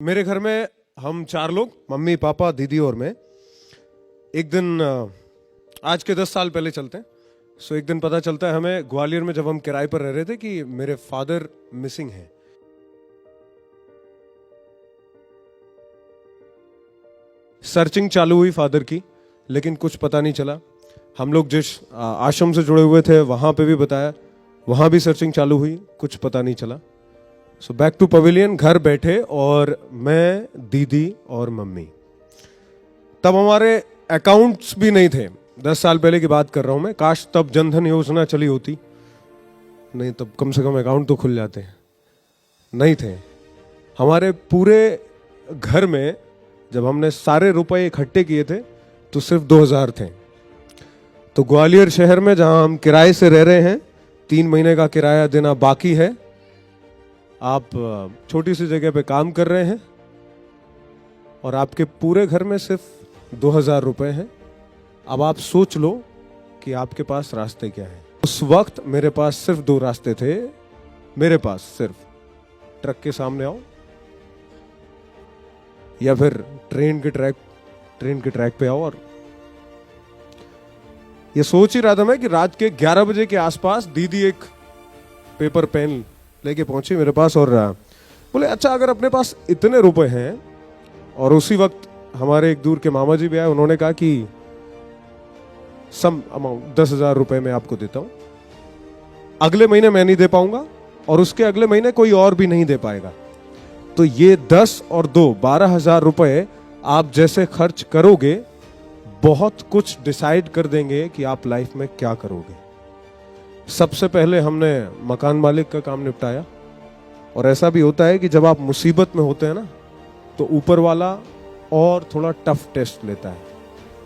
मेरे घर में हम 4 लोग, मम्मी पापा दीदी और मैं। एक दिन आज के 10 साल पहले चलते हैं। एक दिन पता चलता है हमें ग्वालियर में, जब हम किराए पर रह रहे थे, कि मेरे फादर मिसिंग हैं। सर्चिंग चालू हुई फादर की, लेकिन कुछ पता नहीं चला। हम लोग जिस आश्रम से जुड़े हुए थे वहां पे भी बताया, वहां भी सर्चिंग चालू हुई, कुछ पता नहीं चला। बैक टू पवेलियन, घर बैठे, और मैं, दीदी और मम्मी। तब हमारे अकाउंट्स भी नहीं थे। 10 साल पहले की बात कर रहा हूं मैं। काश तब जनधन योजना चली होती, नहीं तब कम से कम अकाउंट तो खुल जाते। नहीं थे। हमारे पूरे घर में जब हमने सारे रुपए इकट्ठे किए थे तो सिर्फ 2000 थे। तो ग्वालियर शहर में जहां हम किराए से रह रहे हैं, 3 महीने का किराया देना बाकी है। आप छोटी सी जगह पे काम कर रहे हैं और आपके पूरे घर में सिर्फ 2000 रुपए हैं। अब आप सोच लो कि आपके पास रास्ते क्या हैं। उस वक्त मेरे पास सिर्फ 2 रास्ते थे। मेरे पास सिर्फ ट्रक के सामने आओ, या फिर ट्रेन के ट्रैक पे आओ। और ये सोच ही रहा था मैं कि रात के 11 बजे के आसपास दीदी एक पेपर पेन लेके पहुंची मेरे पास और बोले, अच्छा अगर अपने पास इतने रुपए हैं, और उसी वक्त हमारे एक दूर के मामा जी भी आए, उन्होंने कहा कि सम अमाउंट 10,000 रुपए मैं आपको देता हूं, अगले महीने मैं नहीं दे पाऊंगा और उसके अगले महीने कोई और भी नहीं दे पाएगा। तो ये 10 और 2 12,000 रुपए आप जैसे खर्च करोगे, बहुत कुछ डिसाइड कर देंगे कि आप लाइफ में क्या करोगे। सबसे पहले हमने मकान मालिक का काम निपटाया। और ऐसा भी होता है कि जब आप मुसीबत में होते हैं ना, तो ऊपर वाला और थोड़ा टफ टेस्ट लेता है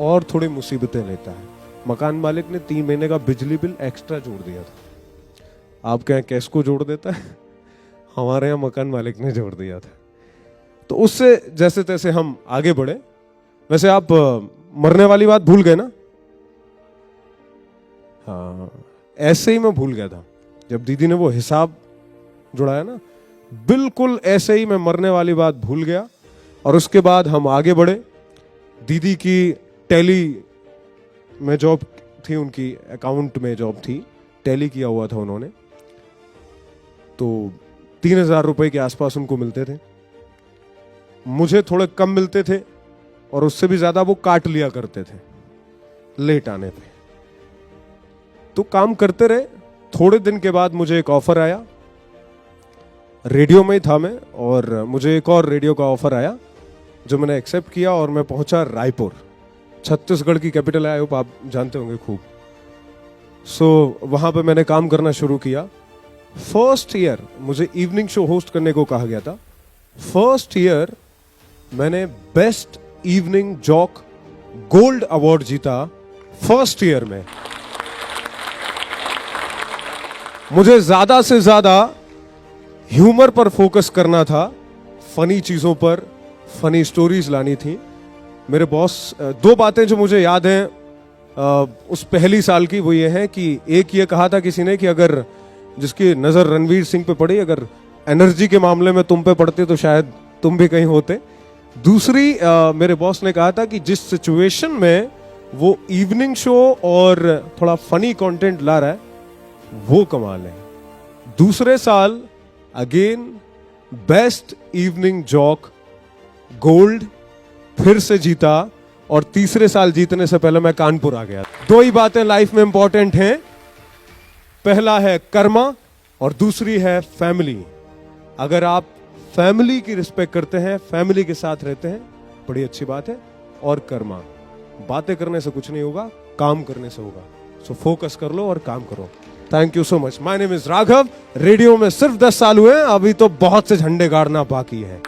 और थोड़ी मुसीबतें लेता है। मकान मालिक ने 3 महीने का बिजली बिल एक्स्ट्रा जोड़ दिया था। आपके यहाँ कैसको जोड़ देता है, हमारे यहाँ मकान मालिक ने जोड़ दिया था। तो उससे जैसे तैसे हम आगे बढ़े। वैसे आप मरने वाली बात भूल गए ना? हाँ, ऐसे ही मैं भूल गया था जब दीदी ने वो हिसाब जुड़ाया ना, बिल्कुल ऐसे ही मैं मरने वाली बात भूल गया। और उसके बाद हम आगे बढ़े। दीदी की टैली में जॉब थी, उनकी अकाउंट में जॉब थी, टैली किया हुआ था उन्होंने। तो 3000 रुपए के आसपास उनको मिलते थे। मुझे थोड़े कम मिलते थे और उससे भी ज्यादा वो काट लिया करते थे लेट आने पे। तो काम करते रहे। थोड़े दिन के बाद मुझे एक ऑफर आया, रेडियो में ही था मैं, और मुझे एक और रेडियो का ऑफर आया जो मैंने एक्सेप्ट किया और मैं पहुंचा रायपुर, छत्तीसगढ़ की कैपिटल है, आई होप आप जानते होंगे खूब। वहां पे मैंने काम करना शुरू किया। फर्स्ट ईयर मुझे इवनिंग शो होस्ट करने को कहा गया था। फर्स्ट ईयर मैंने best evening jock gold award जीता फर्स्ट ईयर में। मुझे ज्यादा से ज्यादा ह्यूमर पर फोकस करना था, फनी चीजों पर, फनी स्टोरीज लानी थी। मेरे बॉस, 2 बातें जो मुझे याद हैं उस पहली साल की, वो ये है कि एक ये कहा था किसी ने कि अगर जिसकी नजर रणवीर सिंह पे पड़ी, अगर एनर्जी के मामले में तुम पे पड़ते तो शायद तुम भी कहीं होते। दूसरी, मेरे बॉस ने कहा था कि जिस सिचुएशन में वो इवनिंग शो और थोड़ा फनी कंटेंट ला रहा है, वो कमाल है। दूसरे साल again best evening jock gold फिर से जीता, और तीसरे साल जीतने से पहले मैं कानपुर आ गया। 2 ही बातें लाइफ में इंपॉर्टेंट हैं, पहला है कर्मा और दूसरी है फैमिली। अगर आप फैमिली की रिस्पेक्ट करते हैं, फैमिली के साथ रहते हैं, बड़ी अच्छी बात है। और कर्मा, बातें करने से कुछ नहीं होगा, काम करने से होगा। सो फोकस कर लो और काम करो। Thank you so much. My name is Raghav. Radio में सिर्फ 10 साल हुए हैं, अभी तो बहुत से झंडे गाड़ना बाकी है।